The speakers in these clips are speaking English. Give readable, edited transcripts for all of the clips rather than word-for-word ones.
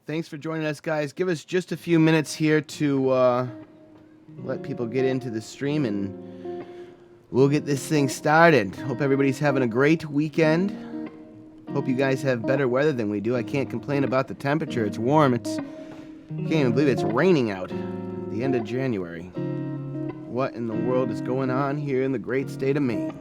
Thanks for joining us, guys. Give us just a few minutes here to let people get into the stream, and we'll get this thing started. Hope everybody's having a great weekend. Hope you guys have better weather than we do. I can't complain about the temperature. It's warm. I can't even believe it's raining out at the end of January. What in the world is going on here in the great state of Maine?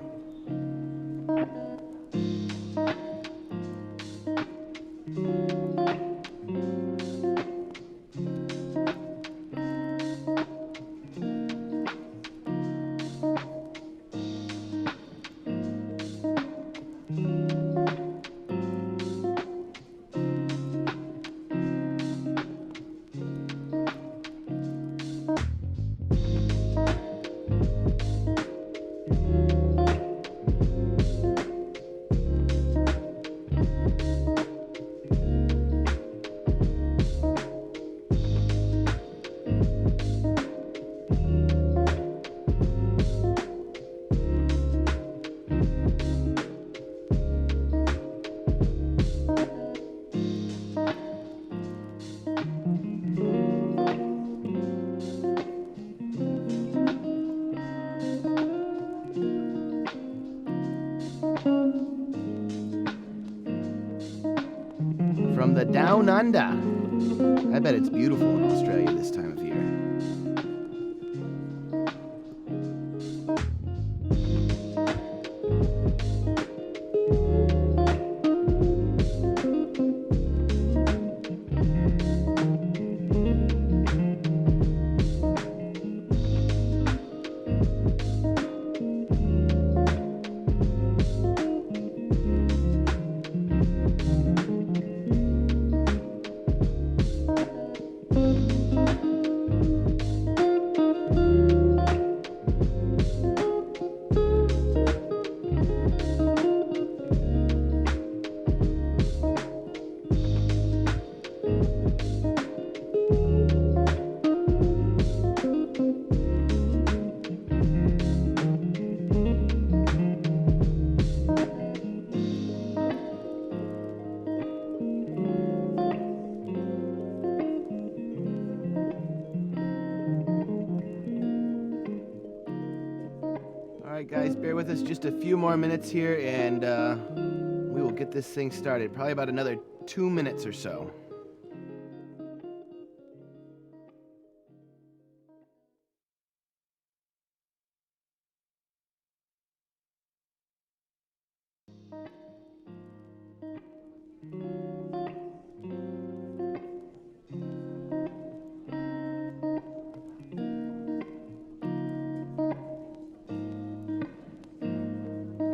From the down under. I bet it's beautiful in Australia this time of year. Alright guys, bear with us just a few more minutes here and we will get this thing started. Probably about another 2 minutes or so.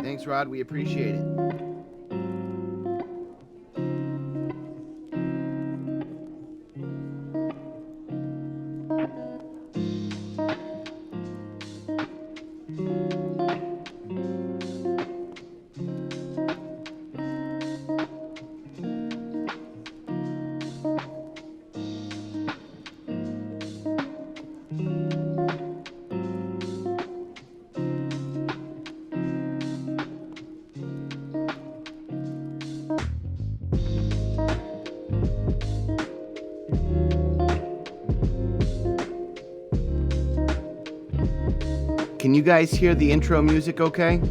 Thanks, Rod. We appreciate it. Can you guys hear the intro music okay?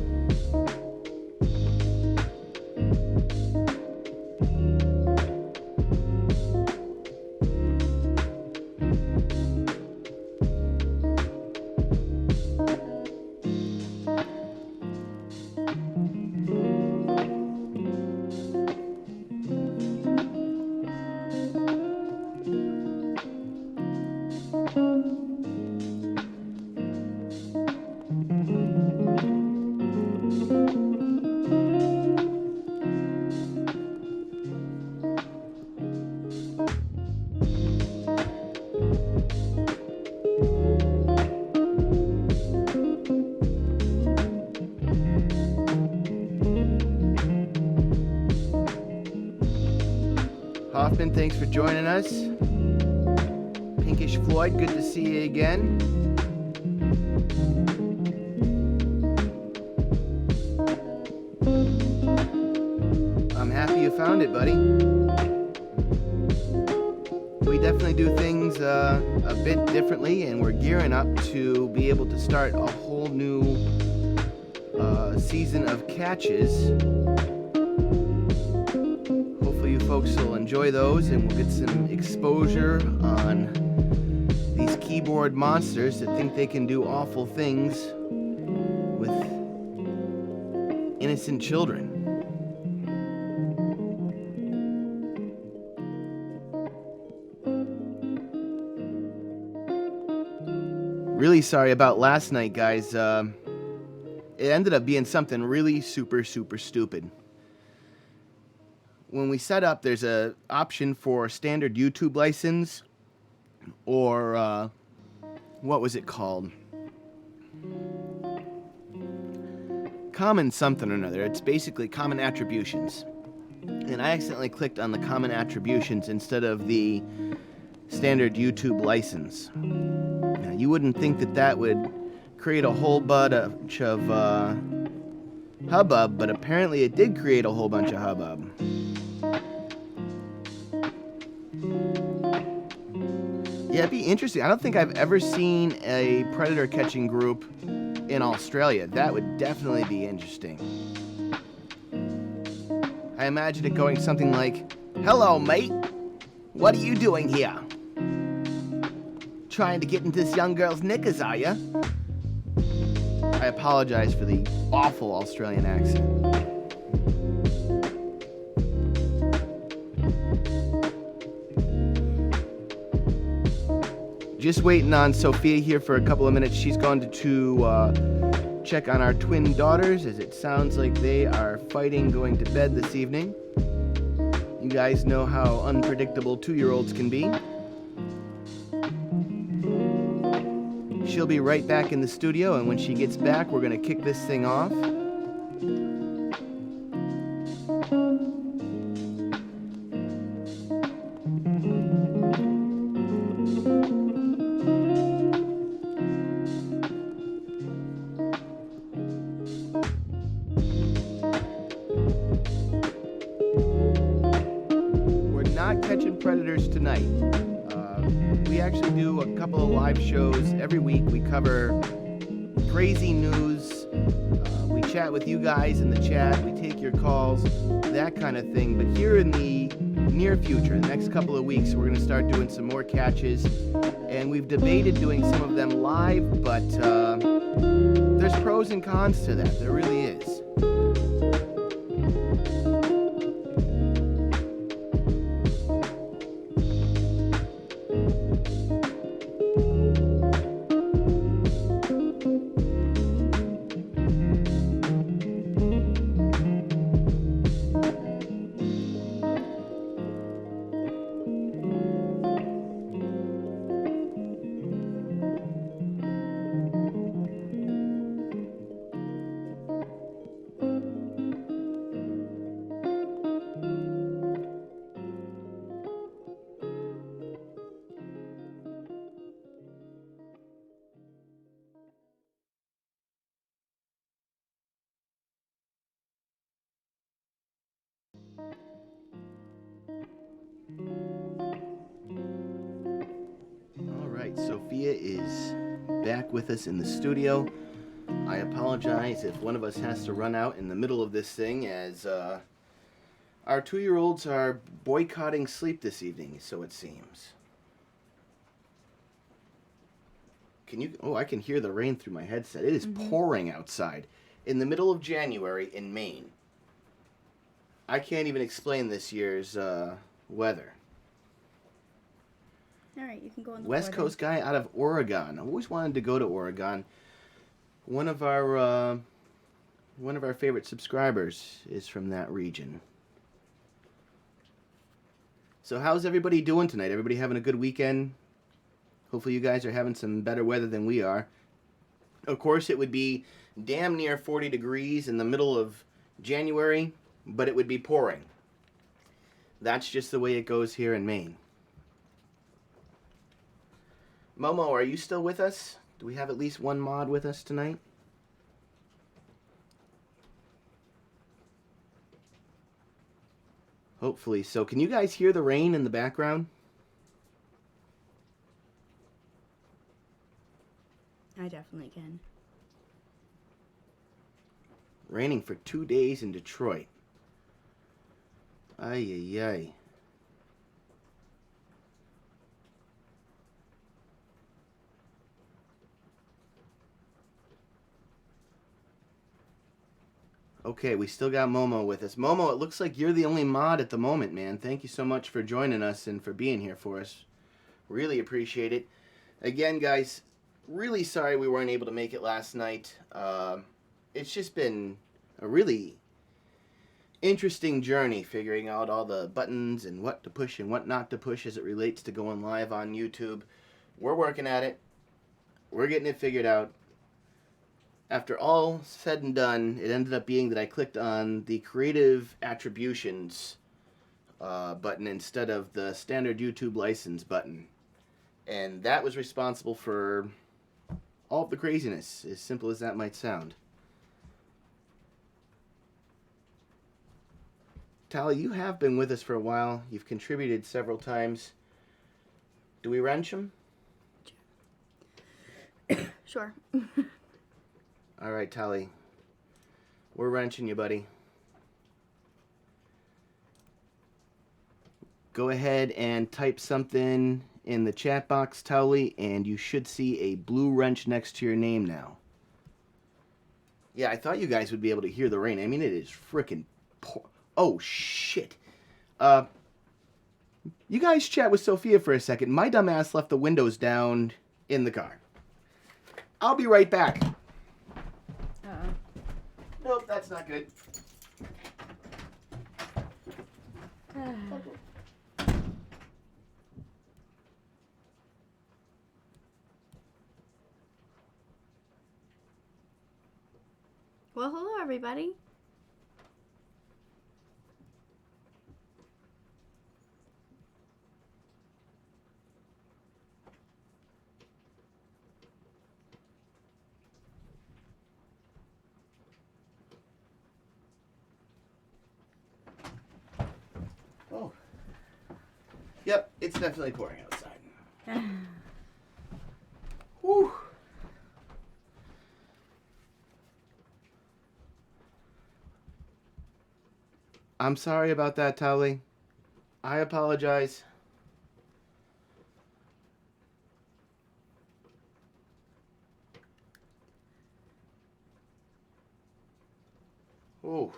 Hoffman, thanks for joining us. Pinkish Floyd, good to see you again. I'm happy you found it, buddy. definitely do things a bit differently, and we're gearing up to be able to start a whole new season of catches. Hopefully you folks will enjoy those, and we'll get some exposure on these keyboard monsters that think they can do awful things with innocent children. Really sorry about last night, guys. It ended up being something really super stupid. When we set up, there's a option for standard YouTube license, or what was it called? Common something or another. It's basically common attributions. And I accidentally clicked on the common attributions instead of the standard YouTube license. Now, you wouldn't think that that would create a whole bunch of hubbub, but apparently it did create a whole bunch of hubbub. Yeah, it'd be interesting. I don't think I've ever seen a predator catching group in Australia. That would definitely be interesting. I imagine it going something like, "Hello, mate. What are you doing here? Trying to get into this young girl's knickers, are you?" I apologize for the awful Australian accent. Just waiting on Sophia here for a couple of minutes. She's going to check on our twin daughters, as it sounds like they are fighting going to bed this evening. You guys know how unpredictable 2-year-olds can be. She'll be right back in the studio, and when she gets back, we're going to kick this thing off. We're not catching predators tonight. We actually do a couple of live shows every week. We cover crazy news. We chat with you guys in the chat. We take your calls, that kind of thing. But here in the near future, in the next couple of weeks, we're going to start doing some more catches. And we've debated doing some of them live, but there's pros and cons to that. There really is. Sophia is back with us in the studio. I apologize if one of us has to run out in the middle of this thing, as our 2-year-olds are boycotting sleep this evening, so it seems. Can you... Oh, I can hear the rain through my headset. It is pouring outside in the middle of January in Maine. I can't even explain this year's weather. All right, you can go on the West Coast guy out of Oregon. I always wanted to go to Oregon. One of our favorite subscribers is from that region. So how's everybody doing tonight? Everybody having a good weekend? Hopefully you guys are having some better weather than we are. Of course, it would be damn near 40 degrees in the middle of January, but it would be pouring. That's just the way it goes here in Maine. Momo, are you still with us? Do we have at least one mod with us tonight? Hopefully so. Can you guys hear the rain in the background? Raining for 2 days in Detroit. Ay, ay, ay. Okay, we still got Momo with us. Momo, it looks like you're the only mod at the moment, man. Thank you so much for joining us and for being here for us. Really appreciate it. Again, guys, really sorry we weren't able to make it last night. It's just been a really interesting journey figuring out all the buttons and what to push and what not to push as it relates to going live on YouTube. We're working at it. We're getting it figured out. After all said and done, it ended up being that I clicked on the creative attributions button instead of the standard YouTube license button. And that was responsible for all of the craziness, as simple as that might sound. Tally, you have been with us for a while. You've contributed several times. Do we wrench them? Sure. All right, Tally. We're wrenching you, buddy. Go ahead and type something in the chat box, Tally, and you should see a blue wrench next to your name now. Yeah, I thought you guys would be able to hear the rain. I mean, it is freaking oh, shit. You guys chat with Sophia for a second. My dumb ass left the windows down in the car. I'll be right back. Nope, that's not good. Well, hello, everybody. Oh. Yep, it's definitely pouring outside. Whew. I'm sorry about that, Tally. I apologize. Ooh.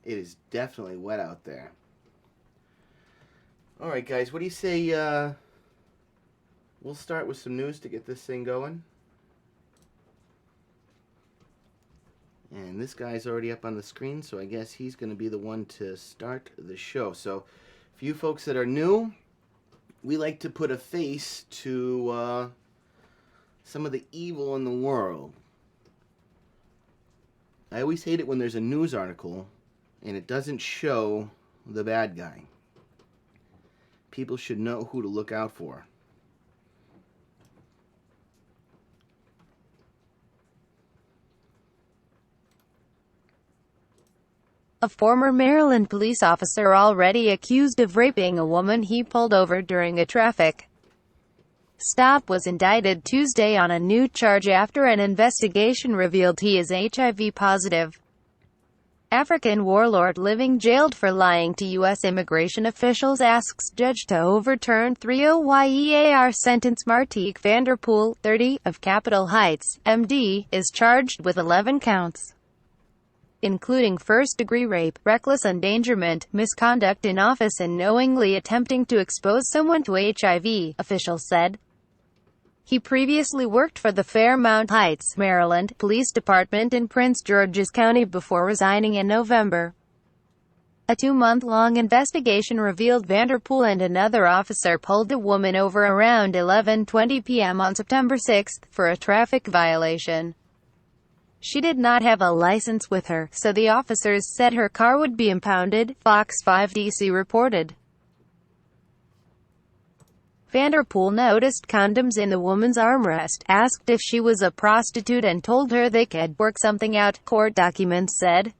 It is definitely wet out there. Alright, guys, what do you say, we'll start with some news to get this thing going. And this guy's already up on the screen, so I guess he's going to be the one to start the show. So, for you folks that are new, we like to put a face to some of the evil in the world. I always hate it when there's a news article and it doesn't show the bad guy. People should know who to look out for. A former Maryland police officer already accused of raping a woman he pulled over during a traffic stop was indicted Tuesday on a new charge after an investigation revealed he is HIV positive. African warlord living jailed for lying to U.S. immigration officials asks judge to overturn 3-year sentence. Martijke Vanderpool, 30, of Capitol Heights, MD, is charged with 11 counts, including first-degree rape, reckless endangerment, misconduct in office and knowingly attempting to expose someone to HIV, officials said. He previously worked for the Fairmount Heights, Maryland, Police Department in Prince George's County before resigning in November. A 2-month-long investigation revealed Vanderpool and another officer pulled a woman over around 11:20 p.m. on September 6 for a traffic violation. She did not have a license with her, so the officers said her car would be impounded, Fox 5 DC reported. Vanderpool noticed condoms in the woman's armrest, asked if she was a prostitute and told her they could work something out, court documents said.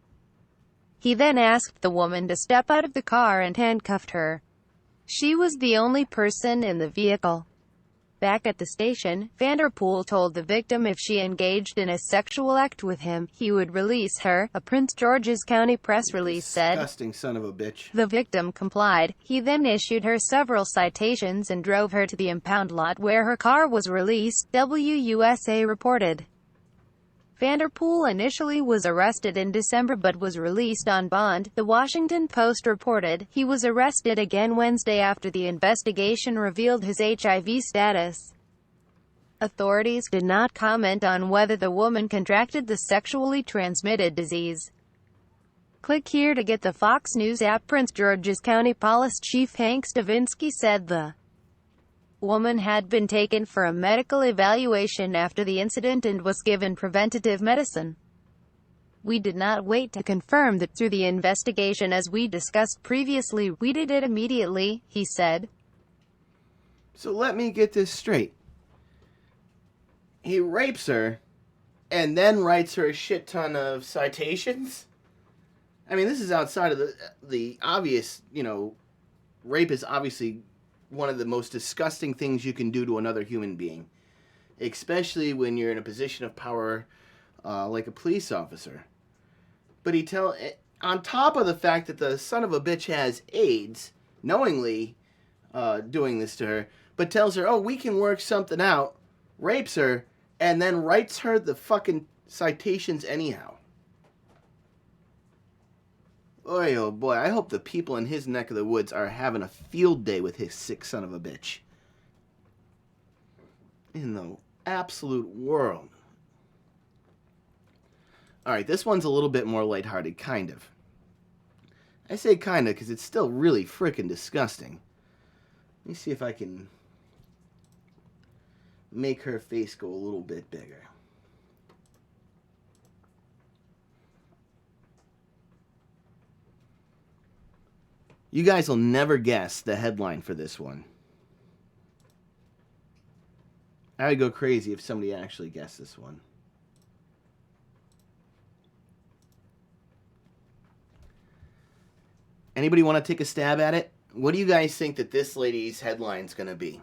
He then asked the woman to step out of the car and handcuffed her. She was the only person in the vehicle. Back at the station, Vanderpool told the victim if she engaged in a sexual act with him, he would release her, a Prince George's County press release said. Disgusting son of a bitch. The victim complied. He then issued her several citations and drove her to the impound lot where her car was released, WUSA reported. Vanderpool initially was arrested in December but was released on bond, The Washington Post reported. He was arrested again Wednesday after the investigation revealed his HIV status. Authorities did not comment on whether the woman contracted the sexually transmitted disease. Click here to get the Fox News app. Prince George's County Police Chief Hank Stavinsky said the woman had been taken for a medical evaluation after the incident and was given preventative medicine. We did not wait to confirm that through the investigation as we discussed previously. We did it immediately, he said. So let me get this straight. He rapes her and then writes her a shit ton of citations? I mean, this is outside of the obvious, rape is obviously one of the most disgusting things you can do to another human being, especially when you're in a position of power like a police officer. But on top of the fact that the son of a bitch has AIDS, knowingly doing this to her, but tells her, oh, we can work something out, rapes her, and then writes her the fucking citations anyhow. Oy, oh boy, I hope the people in his neck of the woods are having a field day with his sick son of a bitch. In the absolute world. Alright, this one's a little bit more lighthearted, kind of. I say kind of because it's still really frickin' disgusting. Let me see if I can make her face go a little bit bigger. You guys will never guess the headline for this one. I would go crazy if somebody actually guessed this one. Anybody want to take a stab at it? What do you guys think that this lady's headline's going to be?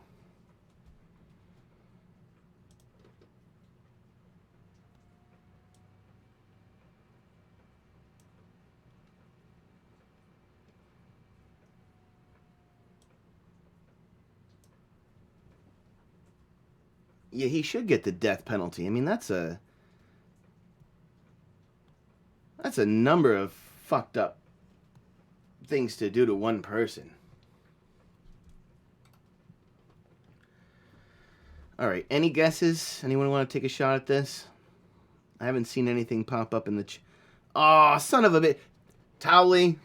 Yeah, he should get the death penalty. I mean, that's a number of fucked up things to do to one person. All right, any guesses? Anyone want to take a shot at this? I haven't seen anything pop up in the oh, son of a bitch. Towley.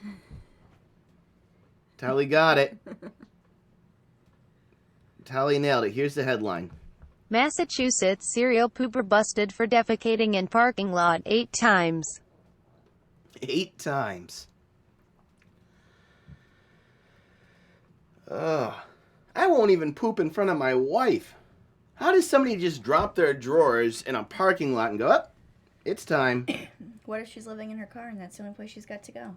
Towley got it. Towley nailed it. Here's the headline. Massachusetts serial pooper busted for defecating in parking lot 8 times. 8 times. Ugh. I won't even poop in front of my wife. How does somebody just drop their drawers in a parking lot and go, oh, it's time? What if she's living in her car and that's the only place she's got to go?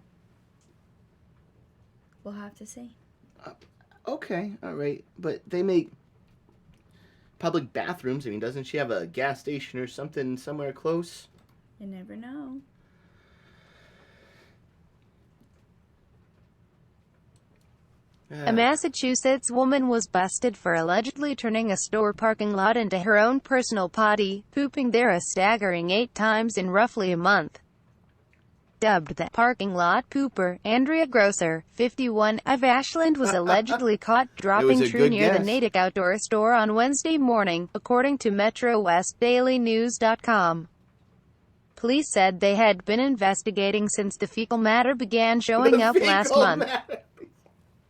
We'll have to see. Okay, all right. But they make public bathrooms. I mean, doesn't she have a gas station or something somewhere close? You never know. A Massachusetts woman was busted for allegedly turning a store parking lot into her own personal potty, pooping there a staggering 8 times in roughly a month. Dubbed the parking lot pooper, Andrea Grosser, 51, of Ashland was allegedly caught dropping true near the Natick Outdoor Store on Wednesday morning, according to MetroWestDailyNews.com. Police said they had been investigating since the fecal matter began showing up last month.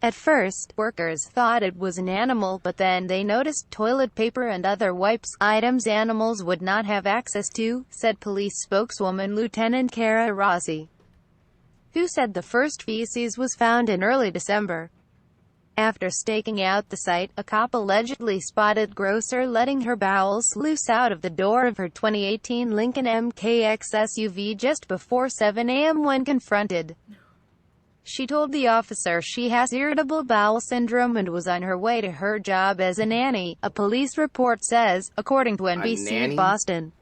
At first, workers thought it was an animal, but then they noticed toilet paper and other wipes, items animals would not have access to, said police spokeswoman Lieutenant Cara Rossi, who said the first feces was found in early December. After staking out the site, a cop allegedly spotted Grosser letting her bowels loose out of the door of her 2018 Lincoln MKX SUV just before 7 a.m. when confronted. She told the officer she has irritable bowel syndrome and was on her way to her job as a nanny, a police report says, according to A NBC nanny? Boston.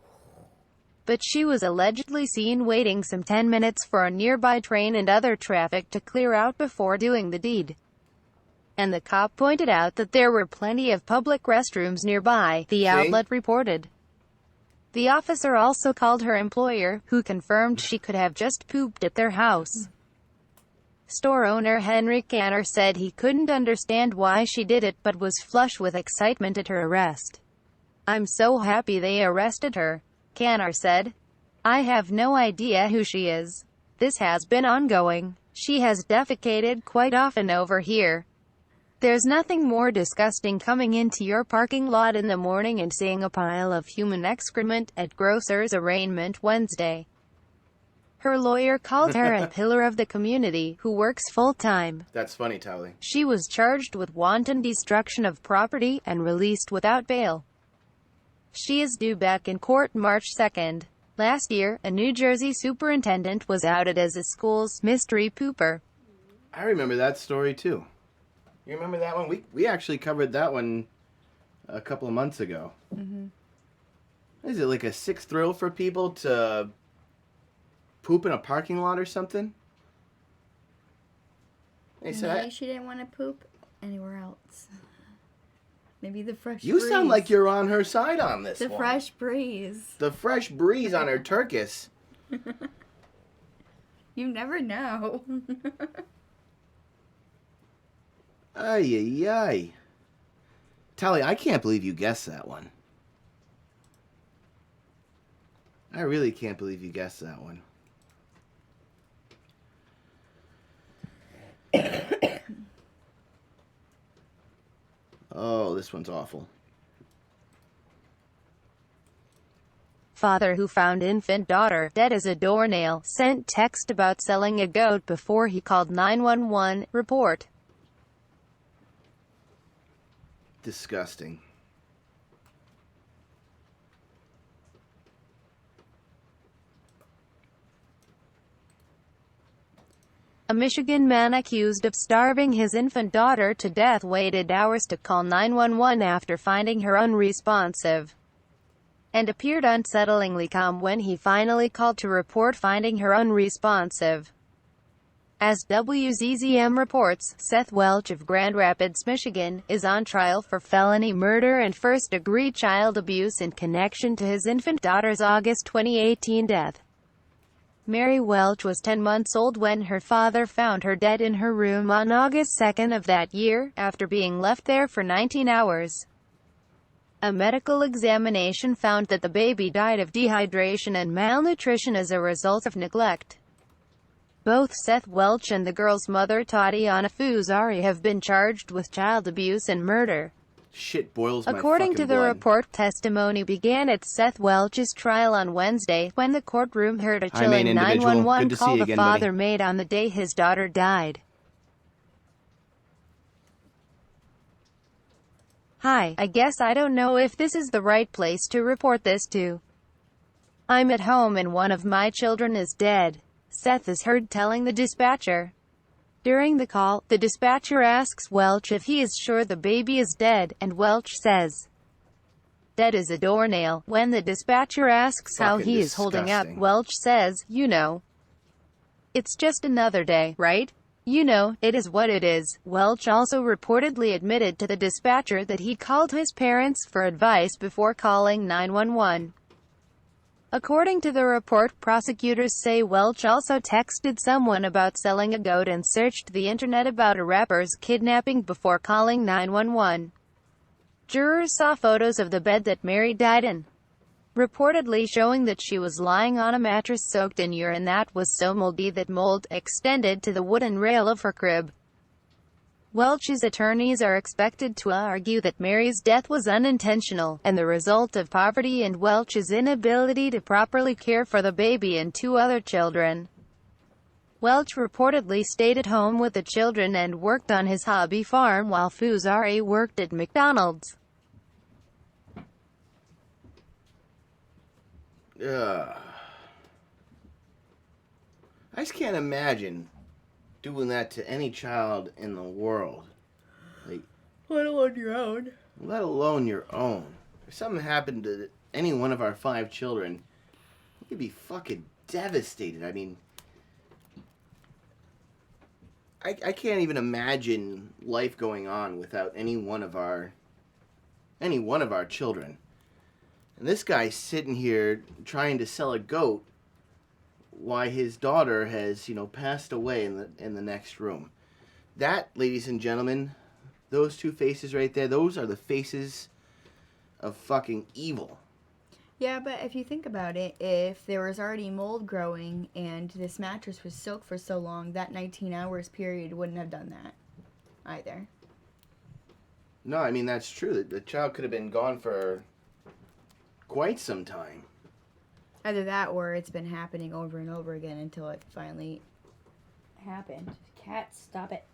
But she was allegedly seen waiting some 10 minutes for a nearby train and other traffic to clear out before doing the deed. And the cop pointed out that there were plenty of public restrooms nearby, the outlet reported. The officer also called her employer, who confirmed she could have just pooped at their house. Store owner Henry Canner said he couldn't understand why she did it but was flush with excitement at her arrest. "I'm so happy they arrested her," Canner said. "I have no idea who she is. This has been ongoing. She has defecated quite often over here. There's nothing more disgusting coming into your parking lot in the morning and seeing a pile of human excrement at grocer's arraignment Wednesday." Her lawyer called her a pillar of the community, who works full-time. That's funny, Tally. She was charged with wanton destruction of property and released without bail. She is due back in court March 2nd. Last year, a New Jersey superintendent was outed as a school's mystery pooper. I remember that story, too. You remember that one? We actually covered that one a couple of months ago. Mm-hmm. Is it like a sick thrill for people to poop in a parking lot or something? They said, Maybe she didn't want to poop anywhere else. Maybe the fresh breeze. You sound like you're on her side on this The one. fresh breeze. The fresh breeze on her turkis. You never know. Ay, ay, ay. Tally, I can't believe you guessed that one. I really can't believe you guessed that one. Oh, this one's awful. Father who found infant daughter dead as a doornail sent text about selling a goat before he called 911, report. Disgusting. A Michigan man accused of starving his infant daughter to death waited hours to call 911 after finding her unresponsive, and appeared unsettlingly calm when he finally called to report finding her unresponsive. As WZZM reports, Seth Welch of Grand Rapids, Michigan, is on trial for felony murder and first-degree child abuse in connection to his infant daughter's August 2018 death. Mary Welch was 10 months old when her father found her dead in her room on August 2nd of that year, after being left there for 19 hours. A medical examination found that the baby died of dehydration and malnutrition as a result of neglect. Both Seth Welch and the girl's mother, Tatiana Fusari, have been charged with child abuse and murder. Shit boils my According fucking to the blood. report, testimony began at Seth Welch's trial on Wednesday, when the courtroom heard a Hi, main chilling individual. 911 Good to see call you the again, father buddy. made on the day his daughter died. "Hi, I guess I don't know if this is the right place to report this to. I'm at home and one of my children is dead," Seth is heard telling the dispatcher. During the call, the dispatcher asks Welch if he is sure the baby is dead, and Welch says, "Dead as a doornail." When the dispatcher asks how Fucking he is holding up, disgusting. Welch says, "You know, it's just another day, right? You know, it is what it is." Welch also reportedly admitted to the dispatcher that he called his parents for advice before calling 911. According to the report, prosecutors say Welch also texted someone about selling a goat and searched the internet about a rapper's kidnapping before calling 911. Jurors saw photos of the bed that Mary died in, reportedly showing that she was lying on a mattress soaked in urine that was so moldy that mold extended to the wooden rail of her crib. Welch's attorneys are expected to argue that Mary's death was unintentional, and the result of poverty and Welch's inability to properly care for the baby and two other children. Welch reportedly stayed at home with the children and worked on his hobby farm while Fusari worked at McDonald's. Ugh. I just can't imagine doing that to any child in the world. Like, Let alone your own. let alone your own. If something happened to any one of our 5 children, you'd be fucking devastated. I mean, I can't even imagine life going on without any one of our children. And this guy's sitting here trying to sell a goat while his daughter has, passed away in the next room. That, ladies and gentlemen, those 2 faces right there, those are the faces of fucking evil. Yeah, but if you think about it, if there was already mold growing and this mattress was soaked for so long, that 19 hours period wouldn't have done that either. No, I mean, that's true. The child could have been gone for quite some time. Either that or it's been happening over and over again until it finally happened. Cat, stop it.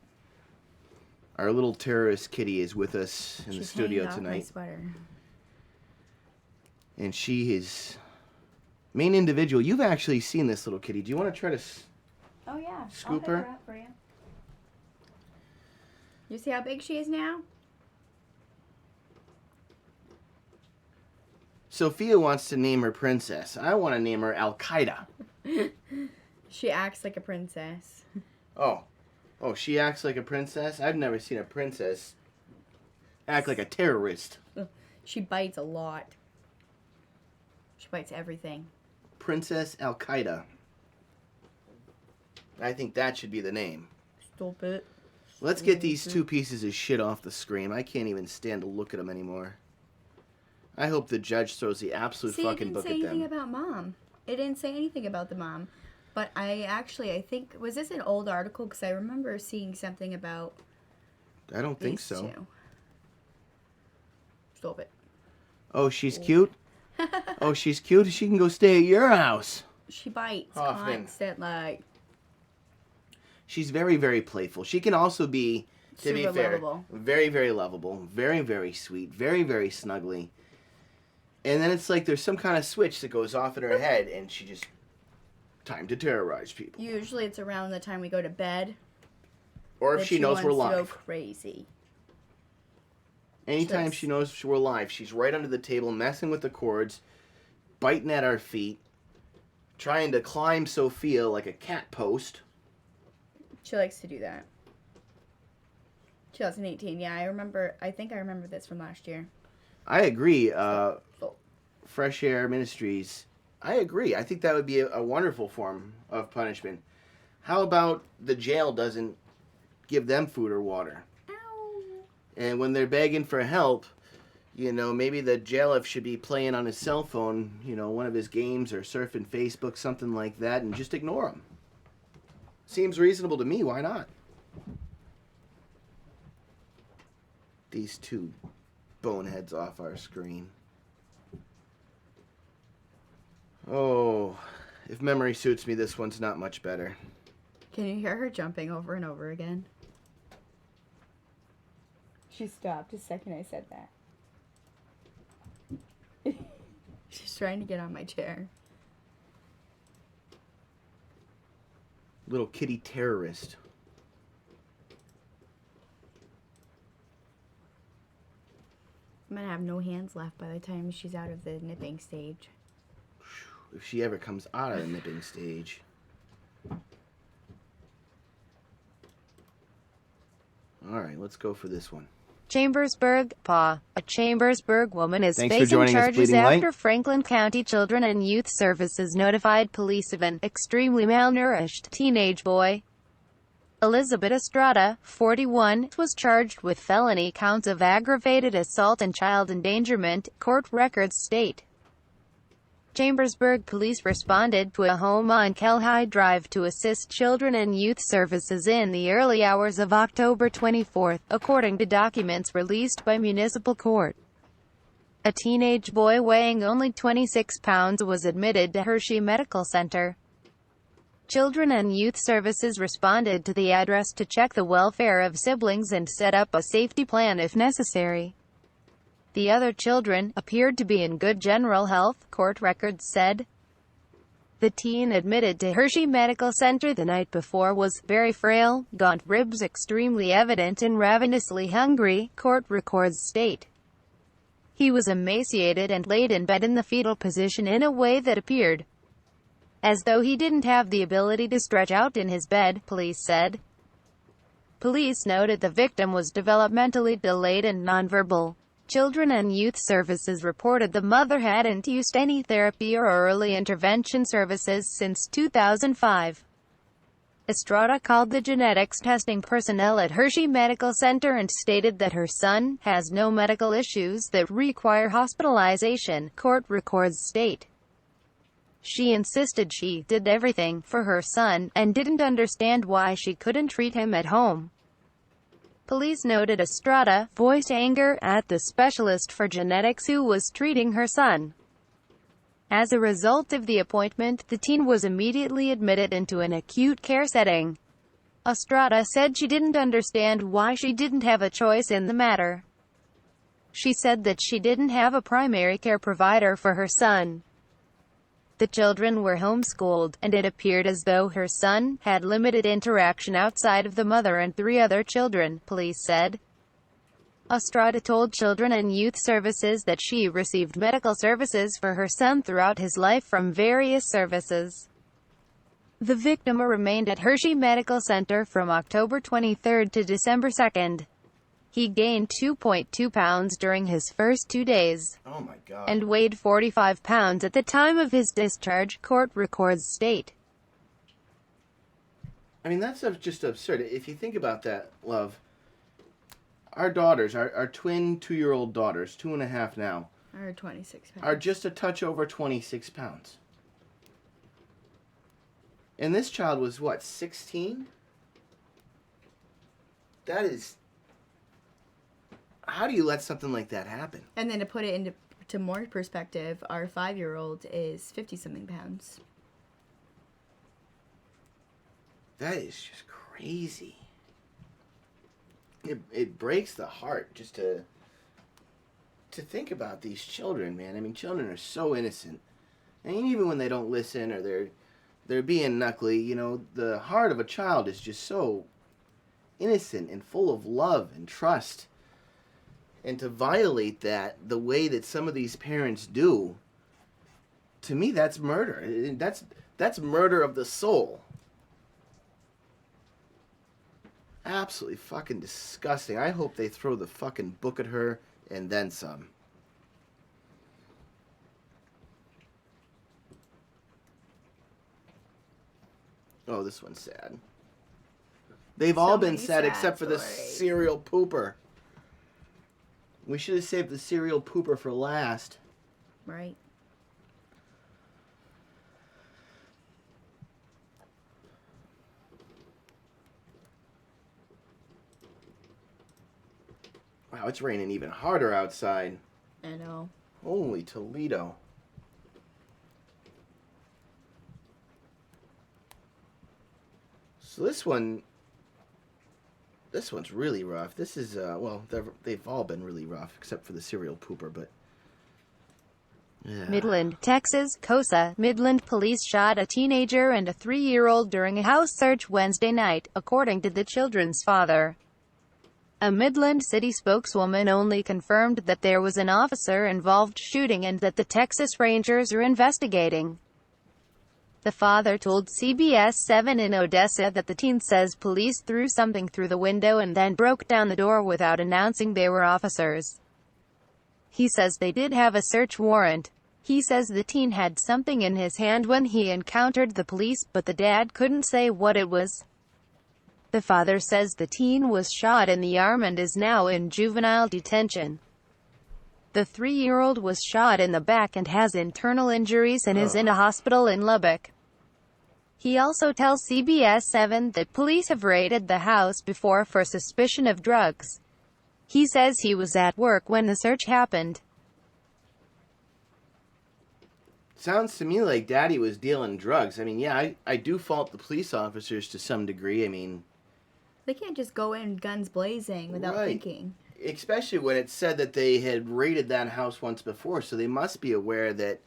Our little terrorist kitty is with us in the studio hanging off my tonight. sweater. And she is main individual. You've actually seen this little kitty. Do you want to try to Oh yeah, scoop her? up for you. You see how big she is now? Sophia wants to name her princess. I want to name her Al-Qaeda. She acts like a princess. Oh, she acts like a princess? I've never seen a princess act like a terrorist. She bites a lot. She bites everything. Princess Al-Qaeda. I think that should be the name. Stop it. Let's get these 2 pieces of shit off the screen. I can't even stand to look at them anymore. I hope the judge throws the absolute fucking book at them. It didn't say anything about mom. It didn't say anything about the mom. But I think, was this an old article? Because I remember seeing something about I don't think so. 2. Stop it. Oh, she's cute? Oh, she's cute? She can go stay at your house. She bites Hoffman. constantly. She's very, very playful. She can also be, to be Super fair, lovable. very, very lovable, very, very sweet, very, very snuggly. And then it's like there's some kind of switch that goes off in her head, and she just, time to terrorize people. Usually it's around the time we go to bed. Or if she knows we're wants to live. go crazy. Anytime Just- she knows we're live, she's right under the table, messing with the cords, biting at our feet, trying to climb Sophia like a cat post. She likes to do that. 2018, yeah, I think I remember this from last year. I agree. So, Fresh Air Ministries, I agree. I think that would be a wonderful form of punishment. How about the jail doesn't give them food or water? ow. And when they're begging for help, maybe the jailif should be playing on his cell phone, one of his games or surfing Facebook, something like that, and just ignore him. Seems reasonable to me. Why not? These 2 boneheads off our screen. Oh, if memory suits me, this one's not much better. Can you hear her jumping over and over again? She stopped the second I said that. She's trying to get on my chair. Little kitty terrorist. I'm gonna have no hands left by the time she's out of the nipping stage. If she ever comes out of the nipping stage. Alright, let's go for this one. Chambersburg, Pa. A Chambersburg woman is Thanks for facing joining us, charges Bleeding Light. after Franklin County Children and Youth Services notified police of an extremely malnourished teenage boy. Elizabeth Estrada, 41, was charged with felony counts of aggravated assault and child endangerment, court records state. Chambersburg police responded to a home on Kelhai Drive to assist children and youth services in the early hours of October 24, according to documents released by municipal court. A teenage boy weighing only 26 pounds was admitted to Hershey Medical Center. Children and Youth Services responded to the address to check the welfare of siblings and set up a safety plan if necessary. The other children appeared to be in good general health, court records said. The teen admitted to Hershey Medical Center the night before was very frail, gaunt, ribs extremely evident and ravenously hungry, court records state. He was emaciated and laid in bed in the fetal position in a way that appeared as though he didn't have the ability to stretch out in his bed, police said. Police noted the victim was developmentally delayed and nonverbal. Children and Youth Services reported the mother hadn't used any therapy or early intervention services since 2005. Estrada called the genetics testing personnel at Hershey Medical Center and stated that her son has no medical issues that require hospitalization, court records state. She insisted she did everything for her son and didn't understand why she couldn't treat him at home. Police noted Estrada voiced anger at the specialist for genetics who was treating her son. As a result of the appointment, the teen was immediately admitted into an acute care setting. Estrada said she didn't understand why she didn't have a choice in the matter. She said that she didn't have a primary care provider for her son. The children were homeschooled, and it appeared as though her son had limited interaction outside of the mother and 3 other children, police said. Estrada told Children and Youth Services that she received medical services for her son throughout his life from various services. The victim remained at Hershey Medical Center from October 23 to December 2. He gained 2.2 pounds during his first 2 days. Oh my God. And weighed 45 pounds at the time of his discharge, court records state. I mean, that's just absurd. If you think about that, love, our daughters, our twin 2-year-old daughters, 2.5 now, Or 26 pounds. are just a touch over 26 pounds. And this child was, what, 16? That is... How do you let something like that happen? And then to put it into more perspective, our 5-year-old is 50-something pounds. That is just crazy. It breaks the heart just to think about these children, man. I mean, children are so innocent. And even when they don't listen or they're being knuckly, you know, the heart of a child is just so innocent and full of love and trust. And to violate that the way that some of these parents do, to me, that's murder. That's murder of the soul. Absolutely fucking disgusting. I hope they throw the fucking book at her and then some. Oh, this one's sad. They've all been many sad sad except for the stories. serial pooper. We should have saved the serial pooper for last. Right. Wow, it's raining even harder outside. I know. Holy Toledo. So this one's really rough. This is, well, they've all been really rough, except for the serial pooper, but... Yeah. Midland, Texas, Cosa, Midland police shot a teenager and a 3-year-old during a house search Wednesday night, according to the children's father. A Midland city spokeswoman only confirmed that there was an officer-involved shooting and that the Texas Rangers are investigating. The father told CBS 7 in Odessa that the teen says police threw something through the window and then broke down the door without announcing they were officers. He says they did have a search warrant. He says the teen had something in his hand when he encountered the police, but the dad couldn't say what it was. The father says the teen was shot in the arm and is now in juvenile detention. The 3-year-old was shot in the back and has internal injuries and is in a hospital in Lubbock. He also tells CBS 7 that police have raided the house before for suspicion of drugs. He says he was at work when the search happened. Sounds to me like Daddy was dealing drugs. I mean, yeah, I do fault the police officers to some degree. I mean... They can't just go in guns blazing without thinking. Especially when it said that they had raided that house once before, so they must be aware that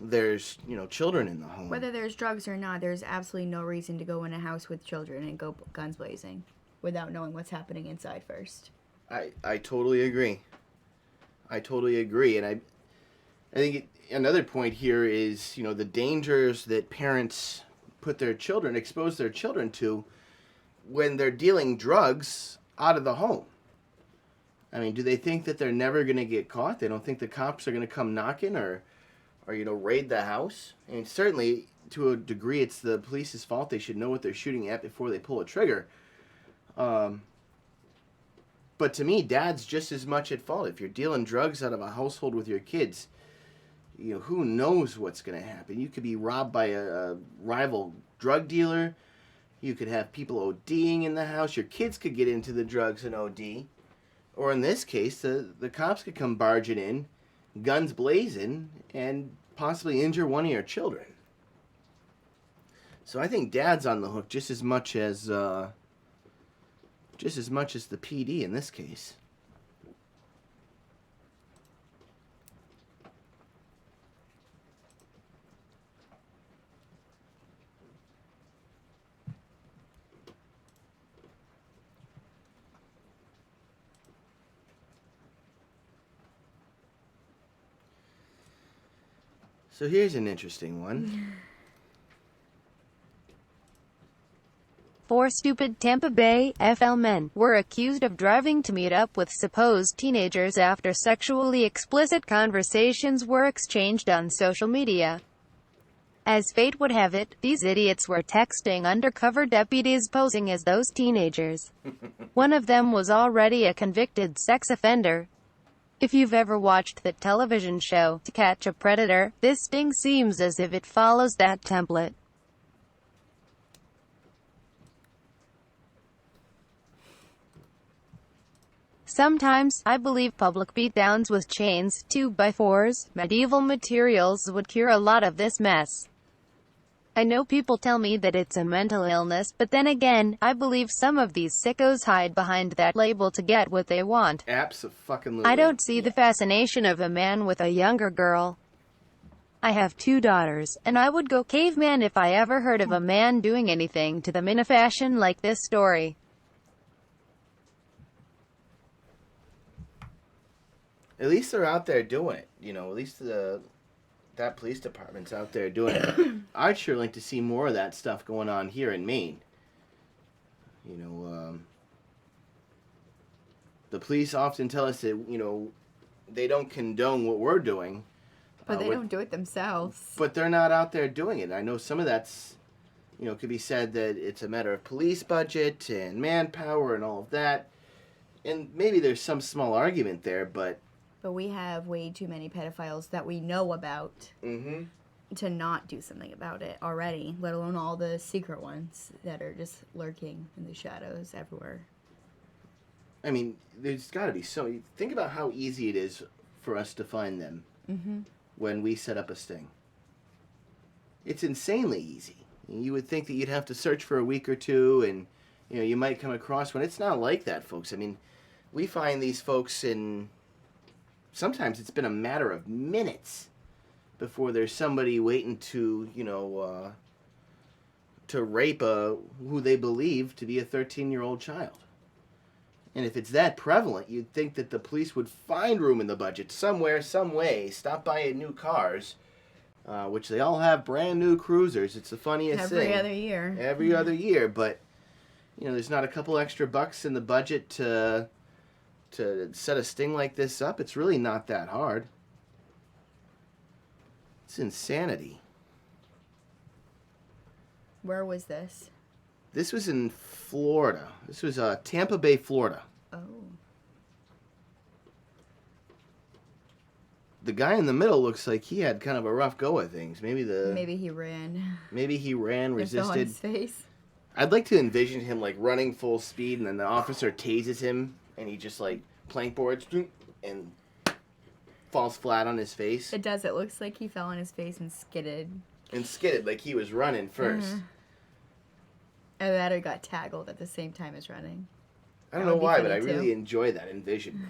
there's, children in the home. Whether there's drugs or not, there's absolutely no reason to go in a house with children and go guns blazing without knowing what's happening inside first. I totally agree. And I think another point here is, the dangers that parents expose their children to when they're dealing drugs out of the home. I mean, do they think that they're never going to get caught? They don't think the cops are going to come knocking or raid the house? And certainly, to a degree, it's the police's fault. They should know what they're shooting at before they pull a trigger. But to me, dad's just as much at fault. If you're dealing drugs out of a household with your kids, who knows what's going to happen? You could be robbed by a rival drug dealer. You could have people ODing in the house. Your kids could get into the drugs and OD. Or in this case, the cops could come barging in, guns blazing, and possibly injure one of your children. So I think dad's on the hook just as much as the PD in this case. So here's an interesting one. 4 stupid Tampa Bay F.Oh men were accused of driving to meet up with supposed teenagers after sexually explicit conversations were exchanged on social media. As fate would have it, these idiots were texting undercover deputies posing as those teenagers. One of them was already a convicted sex offender. If you've ever watched the television show To Catch a Predator, this sting seems as if it follows that template. Sometimes, I believe public beatdowns with chains, 2x4s, medieval materials would cure a lot of this mess. I know people tell me that it's a mental illness, but then again, I believe some of these sickos hide behind that label to get what they want. Abso-fucking-lutely. I don't see the fascination of a man with a younger girl. I have 2 daughters, and I would go caveman if I ever heard of a man doing anything to them in a fashion like this story. At least they're out there doing it. At least that police department's out there doing it. I'd sure like to see more of that stuff going on here in Maine. The police often tell us that, they don't condone what we're doing. But they don't do it themselves. But they're not out there doing it. I know some of that's, could be said that it's a matter of police budget and manpower and all of that. And maybe there's some small argument there, but we have way too many pedophiles that we know about to not do something about it already, let alone all the secret ones that are just lurking in the shadows everywhere. I mean, there's got to be so... Think about how easy it is for us to find them when we set up a sting. It's insanely easy. You would think that you'd have to search for a week or two and, you might come across one. It's not like that, folks. I mean, we find these folks in... Sometimes it's been a matter of minutes before there's somebody waiting to, to rape who they believe to be a 13-year-old child. And if it's that prevalent, you'd think that the police would find room in the budget somewhere, some way, stop buying new cars, which they all have brand new cruisers. It's the funniest thing. Every other year. Every other year, but, there's not a couple extra bucks in the budget to set a sting like this up. It's really not that hard. It's insanity. Where was this? This was in Florida. This was Tampa Bay, Florida. Oh. The guy in the middle looks like he had kind of a rough go at things. Maybe he ran. Maybe he ran, resisted. Fell on his face. I'd like to envision him like running full speed, and then the officer tases him, and he just like plank boards and falls flat on his face. It does. It looks like he fell on his face and skidded. Like he was running first. And that or got tackled at the same time as running. I don't know why, but I really enjoy that envision.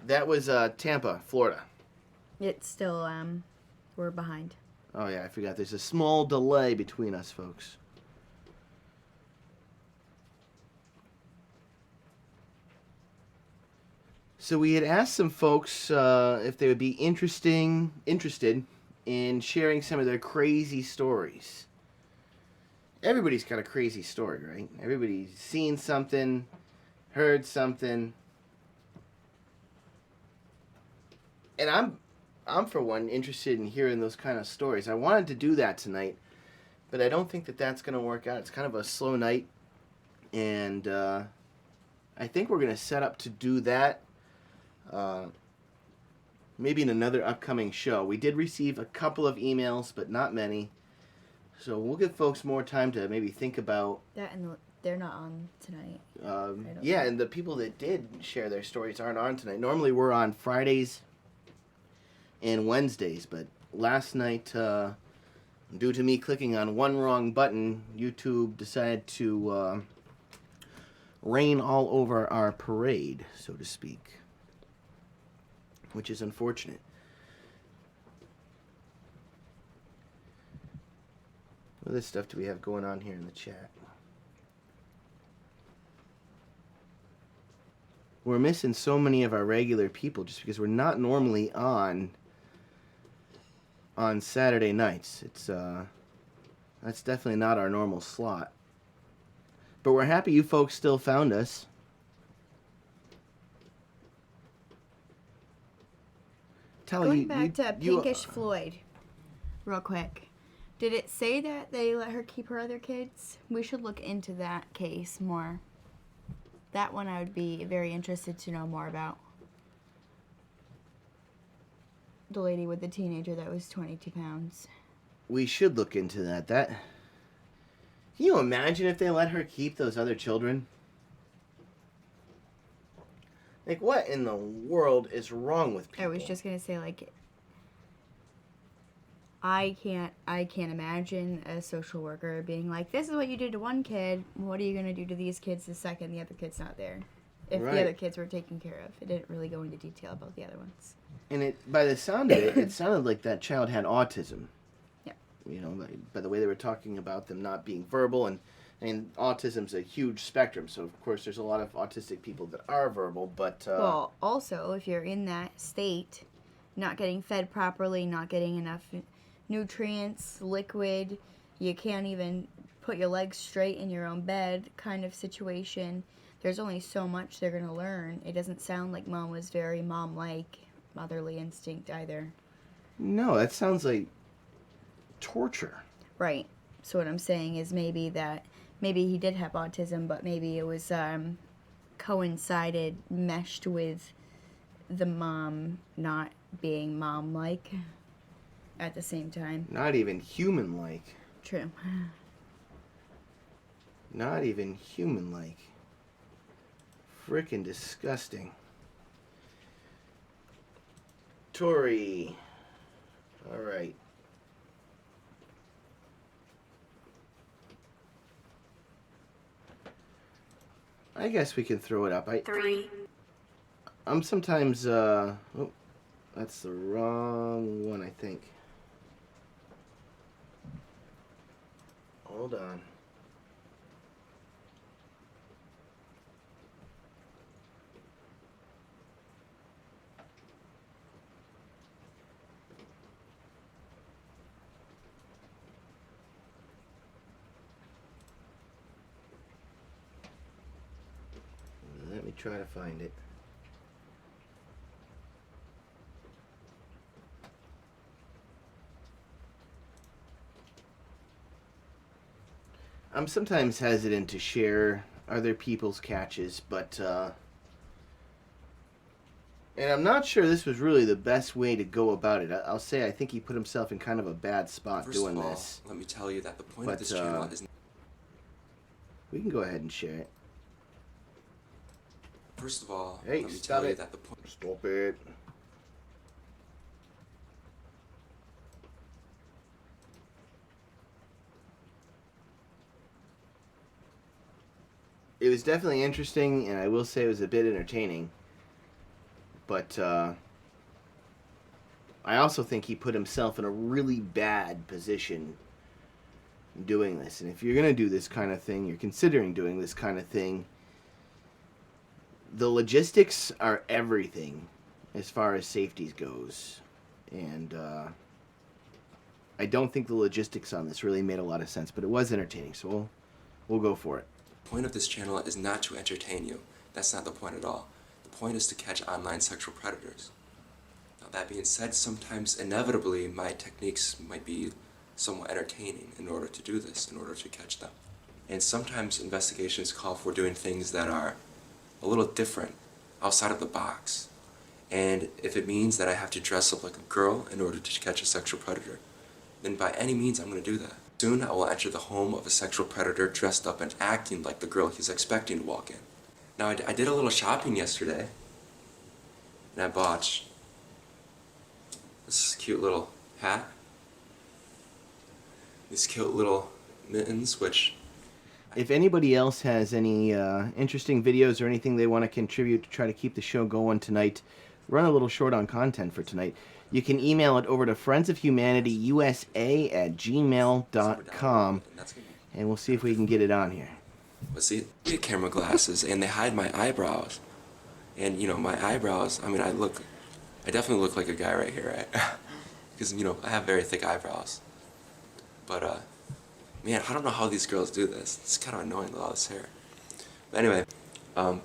That was Tampa, Florida. It's still, we're behind. Oh, yeah, I forgot. There's a small delay between us, folks. So we had asked some folks if they would be interested in sharing some of their crazy stories. Everybody's got a crazy story, right? Everybody's seen something, heard something. And I'm for one interested in hearing those kind of stories. I wanted to do that tonight, but I don't think that that's going to work out. It's kind of a slow night, and I think we're going to set up to do that maybe in another upcoming show. We did receive a couple of emails, but not many, so we'll give folks more time to maybe think about That and they're not on tonight. yeah, and the people that did share their stories aren't on tonight. Normally we're on Fridays and Wednesdays, but last night, due to me clicking on one wrong button, YouTube decided to rain all over our parade, so to speak, which is unfortunate. What other stuff do we have going on here in the chat? We're missing so many of our regular people just because we're not normally on Saturday nights. It's that's definitely not our normal slot. But we're happy you folks still found us. Going back to Pinkish Floyd, real quick. Did it say that they let her keep her other kids? We should look into that case more. That one I would be very interested to know more about. The lady with the teenager that was 22 pounds. We should look into that. Can you imagine if they let her keep those other children? Like, what in the world is wrong with people? I was just gonna say, like, I can't imagine a social worker being like, this is what you did to one kid, what are you gonna do to these kids the second the other kid's not there? If Right. the other kids were taken care of. It didn't really go into detail about the other ones. And by the sound of it, it sounded like that child had autism. Yeah. You know, by the way they were talking about them not being verbal, and autism's a huge spectrum. So of course there's a lot of autistic people that are verbal, but Well, also, if you're in that state, not getting fed properly, not getting enough nutrients, liquid, you can't even put your legs straight in your own bed kind of situation, there's only so much they're going to learn. It doesn't sound like Mom was very mom-like, motherly instinct either. no, that sounds like torture. Right. So what I'm saying is maybe he did have autism, but maybe it was coincided, meshed with the mom not being mom-like at the same time. Not even human-like. True. Not even human-like. Frickin' disgusting. Tori. Alright. I guess we can throw it up. 3. I'm sometimes, oh, that's the wrong one, I think. Hold on. Let me try to find it. I'm sometimes hesitant to share other people's catches, but and I'm not sure this was really the best way to go about it. I'll say I think he put himself in kind of a bad spot doing First of all, this. let me tell you that the point But, of this channel is... We can go ahead and share it. First of all, Hey, let me stop tell you it. that the point... Stop it. It was definitely interesting, and I will say it was a bit entertaining. But I also think he put himself in a really bad position doing this. And if you're going to do this kind of thing, you're considering doing this kind of thing, the logistics are everything as far as safety goes. And I don't think the logistics on this really made a lot of sense, but it was entertaining, so we'll go for it. The point of this channel is not to entertain you. That's not the point at all. The point is to catch online sexual predators. Now, that being said, sometimes inevitably my techniques might be somewhat entertaining in order to do this, in order to catch them. And sometimes investigations call for doing things that are a little different, outside of the box. And if it means that I have to dress up like a girl in order to catch a sexual predator, then by any means I'm going to do that. Soon I will enter the home of a sexual predator dressed up and acting like the girl he's expecting to walk in. Now I did a little shopping yesterday, and I bought this cute little hat, these cute little mittens, which... If anybody else has any interesting videos or anything they want to contribute to try to keep the show going tonight, run a little short on content for tonight, you can email it over to friendsofhumanityusa@gmail.com, and we'll see if we can get it on here. But see, I get camera glasses, and they hide my eyebrows. And, you know, my eyebrows, I mean, I definitely look like a guy right here, right? Because, you know, I have very thick eyebrows. But, man, I don't know how these girls do this. It's kind of annoying with all this hair. But anyway, I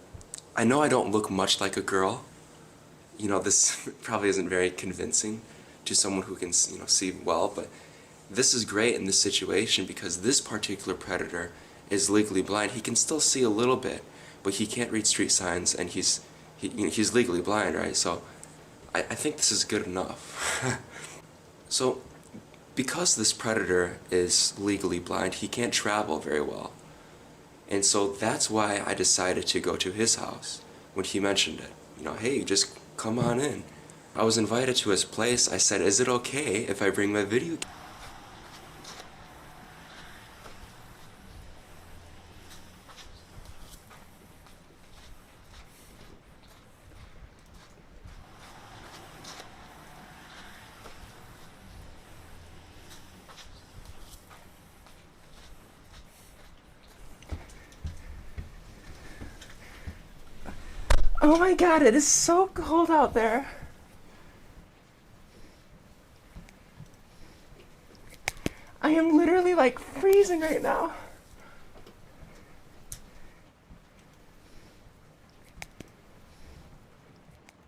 know I don't look much like a girl. You know, this probably isn't very convincing to someone who can, you know, see well, but this is great in this situation because this particular predator is legally blind. He can still see a little bit, but he can't read street signs, and he's legally blind, right? So I think this is good enough. So because this predator is legally blind, he can't travel very well. And so that's why I decided to go to his house when he mentioned it. You know, hey, just come on in. I was invited to his place. I said, is it okay if I bring my video? Oh my god, it is so cold out there. I am literally like freezing right now.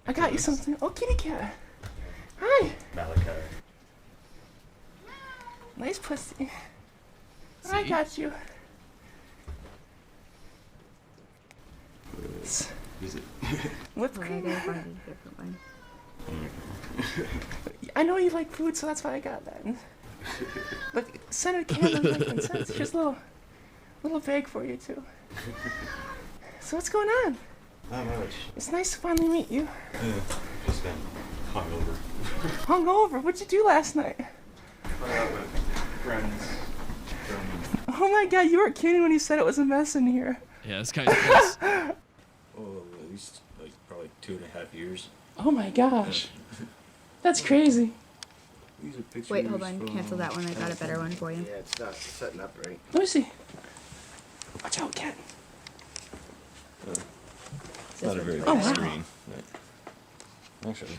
I got you something. Oh, kitty cat. Hi. Malachi. Nice pussy. I got you. Is it? What's Okay, I cream? gotta find a different one. I know you like food, so that's why I got that. Look, Senator Cannon, like consents. Just a little bag for you too. So what's going on? Not much. It's nice to finally meet you. Just been hungover. Hungover? What'd you do last night? Went out with friends from... Oh my god, you weren't kidding when you said it was a mess in here. Yeah, this guy's close. Oh, at least like probably 2.5 years. Oh my gosh. That's crazy. These are pictures. Wait, hold on. from Cancel that one. I got a better one for you. Yeah, it's not setting up right. Let me see. Watch out, cat. Not a very Oh, big wow. screen. But actually,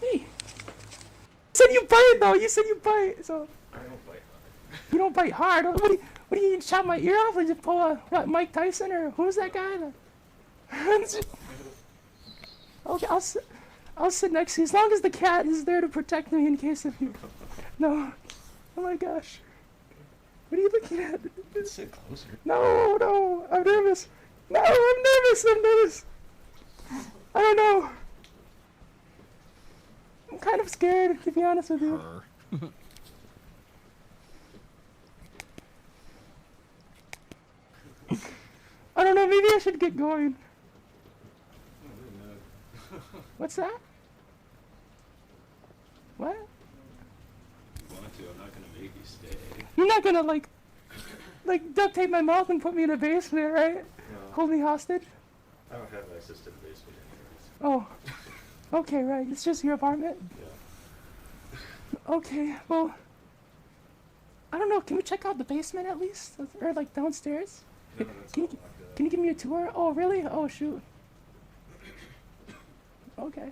Hey. You said you bite though. You said you bite. So I don't bite hard. you don't bite hard. What do you chop my ear off? Or just pull a what? Mike Tyson or who's that guy? Okay, I'll sit next to you as long as the cat is there to protect me in case of you. No. Oh my gosh. What are you looking at? Sit closer. No, I'm nervous. No, I'm nervous. I don't know. I'm kind of scared, to be honest with you. Her. I don't know, maybe I should get going. What's that? What? If you want to, I'm not gonna make you stay. You're not gonna like duct tape my mouth and put me in a basement, right? No, Hold me hostage? I don't have access to the basement anyways. Oh, okay, right. It's just your apartment? Yeah. Okay, well, I don't know. Can we check out the basement at least? Or, like, downstairs? No, that's Can all you, locked up. can you give me a tour? Oh, really? Oh, shoot. Okay.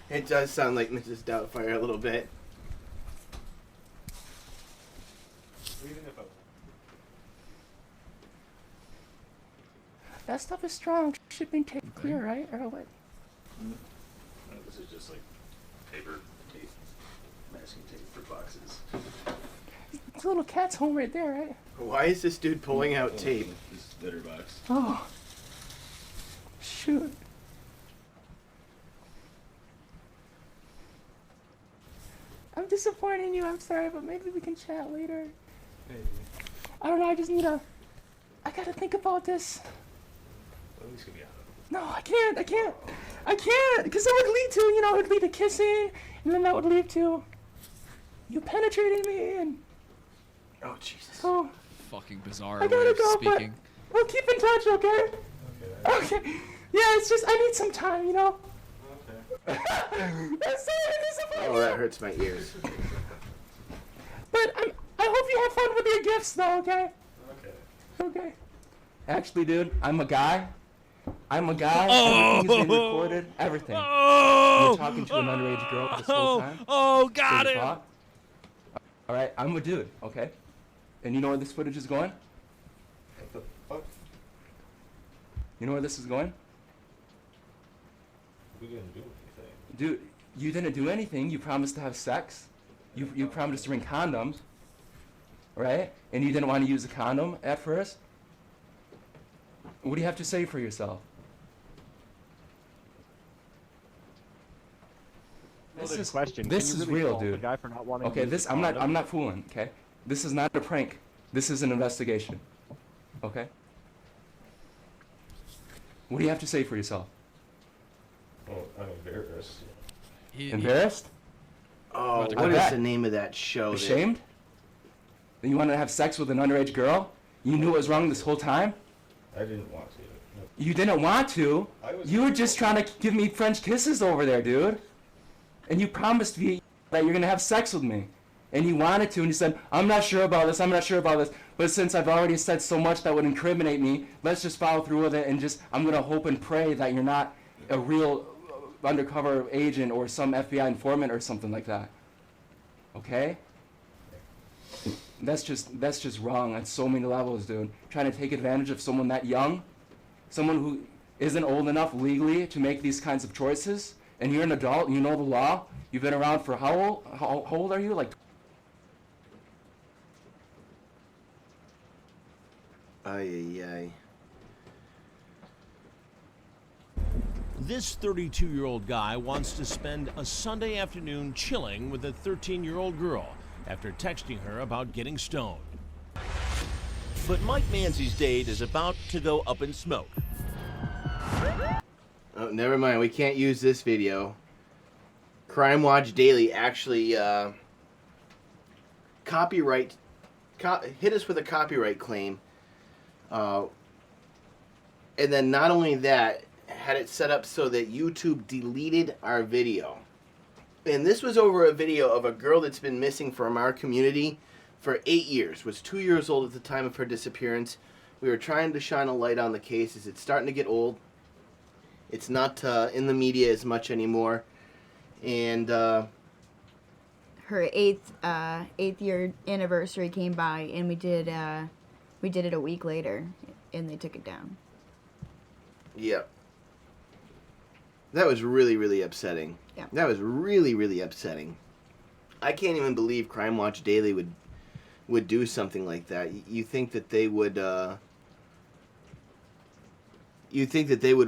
It does sound like Mrs. Doubtfire a little bit. Even if I That stuff is strong. Shipping tape clear, right? Or what? no, this is just like paper tape, masking tape for boxes. It's a little cat's home right there, right? Why is this dude pulling out tape? This litter box. Oh. Shoot. I'm disappointing you. I'm sorry, but maybe we can chat later. Hey, I don't know. I just need a. I gotta think about this. well, at least get me out of it. No, I can't. Because that would lead to, it would lead to kissing, and then that would lead to you penetrating me, and Oh, Jesus. oh, Fucking bizarre I way gotta of go. speaking. But we'll keep in touch, okay? Okay. Okay. Yeah, it's just I need some time, Okay. I'm sorry to disappoint Oh, you. that hurts my ears. But I hope you have fun with your gifts, though, okay? Okay. Okay. Actually, dude, I'm a guy. Everything's been recorded. Everything. You're talking to an underage girl this whole time. Oh, got Straight it. talk. All right, I'm a dude, okay? And you know where this footage is going? What the fuck? You know where this is going? We didn't do anything. Dude, you didn't do anything. You promised to have sex. You promised to bring condoms. Right? And you didn't want to use a condom at first? What do you have to say for yourself? Loaded question. This Can you is really real, fault the dude. guy for not wanting Okay, to use this the I'm condom? not fooling, okay? This is not a prank. This is an investigation. Okay? What do you have to say for yourself? Oh, I'm embarrassed. Embarrassed? Oh, About to what go is back. the name of that show? that- Ashamed? That you wanted to have sex with an underage girl? You knew it was wrong this whole time? I didn't want to. No. You didn't want to. You were just trying to give me French kisses over there, dude. And you promised me that you're gonna have sex with me. And you wanted to, and you said, I'm not sure about this, but since I've already said so much that would incriminate me, let's just follow through with it and I'm gonna hope and pray that you're not a real undercover agent or some FBI informant or something like that. Okay? That's just wrong on so many levels, dude. Trying to take advantage of someone that young, someone who isn't old enough legally to make these kinds of choices, and you're an adult and you know the law. You've been around for how old? How old are you? Like. Ay, ay, ay. This 32-year-old guy wants to spend a Sunday afternoon chilling with a 13-year-old girl after texting her about getting stoned. But Mike Manzi's date is about to go up in smoke. Oh, never mind. We can't use this video. Crime Watch Daily actually hit us with a copyright claim. And then not only that, had it set up so that YouTube deleted our video. And this was over a video of a girl that's been missing from our community for 8 years. Was 2 years old at the time of her disappearance. We were trying to shine a light on the case as it's starting to get old. It's not in the media as much anymore. And Her eighth year anniversary came by, and we did it a week later, and they took it down. yeah. That was really, really upsetting. Yeah. That was really, really upsetting. I can't even believe Crime Watch Daily would do something like that. You think that they would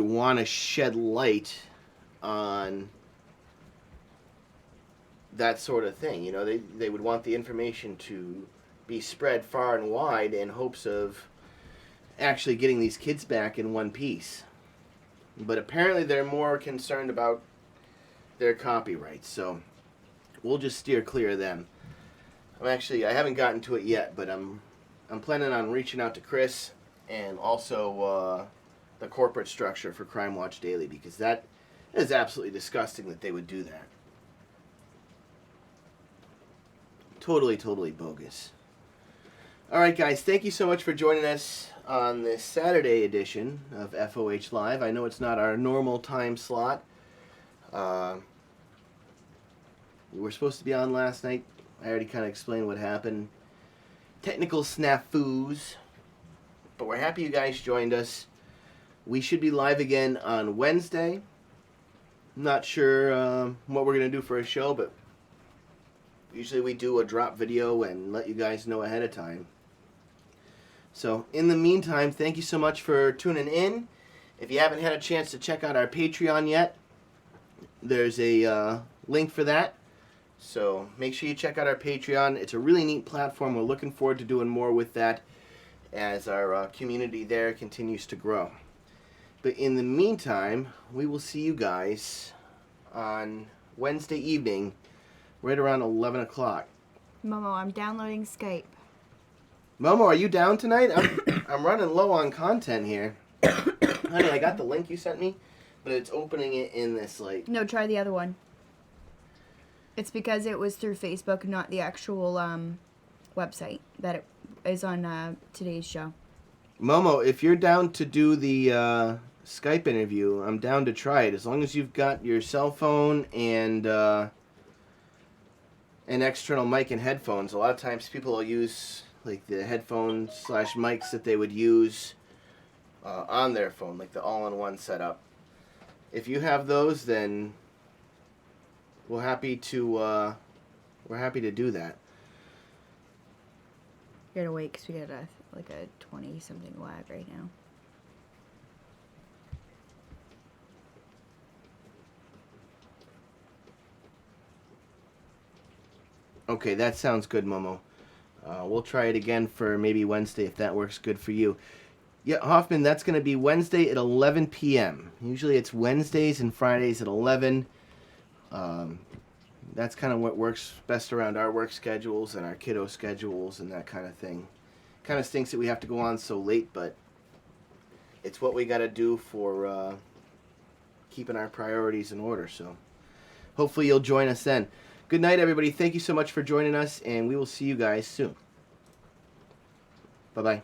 want to shed light on that sort of thing. You know, they would want the information to be spread far and wide in hopes of actually getting these kids back in one piece. But apparently they're more concerned about their copyrights, so we'll just steer clear of them. I haven't gotten to it yet, but I'm planning on reaching out to Chris and also the corporate structure for Crime Watch Daily, because that is absolutely disgusting that they would do that. Totally, totally bogus. All right, guys, thank you so much for joining us on this Saturday edition of FOH Live. I know it's not our normal time slot. We were supposed to be on last night. I already kind of explained what happened. Technical snafus. But we're happy you guys joined us. We should be live again on Wednesday. Not sure what we're going to do for a show, but usually we do a drop video and let you guys know ahead of time. So in the meantime, thank you so much for tuning in. If you haven't had a chance to check out our Patreon yet, there's a link for that. So make sure you check out our Patreon. It's a really neat platform. We're looking forward to doing more with that as our community there continues to grow. But in the meantime, we will see you guys on Wednesday evening, right around 11 o'clock. Momo, I'm downloading Skype. Momo, are you down tonight? I'm running low on content here. Honey, I got the link you sent me, but it's opening it in this, like... No, try the other one. It's because it was through Facebook, not the actual website that it is on today's show. Momo, if you're down to do the Skype interview, I'm down to try it. As long as you've got your cell phone and an external mic and headphones. A lot of times people will use like the headphones / mics that they would use on their phone, like the all-in-one setup. If you have those, then we're happy to do that. You gotta wait because we got a 20-something lag right now. Okay, that sounds good, Momo. We'll try it again for maybe Wednesday if that works good for you. Yeah, Hoffman, that's going to be Wednesday at 11 p.m. Usually it's Wednesdays and Fridays at 11. That's kind of what works best around our work schedules and our kiddo schedules and that kind of thing. Kind of stinks that we have to go on so late, but it's what we got to do for keeping our priorities in order. So hopefully you'll join us then. Good night, everybody. Thank you so much for joining us, and we will see you guys soon. Bye-bye.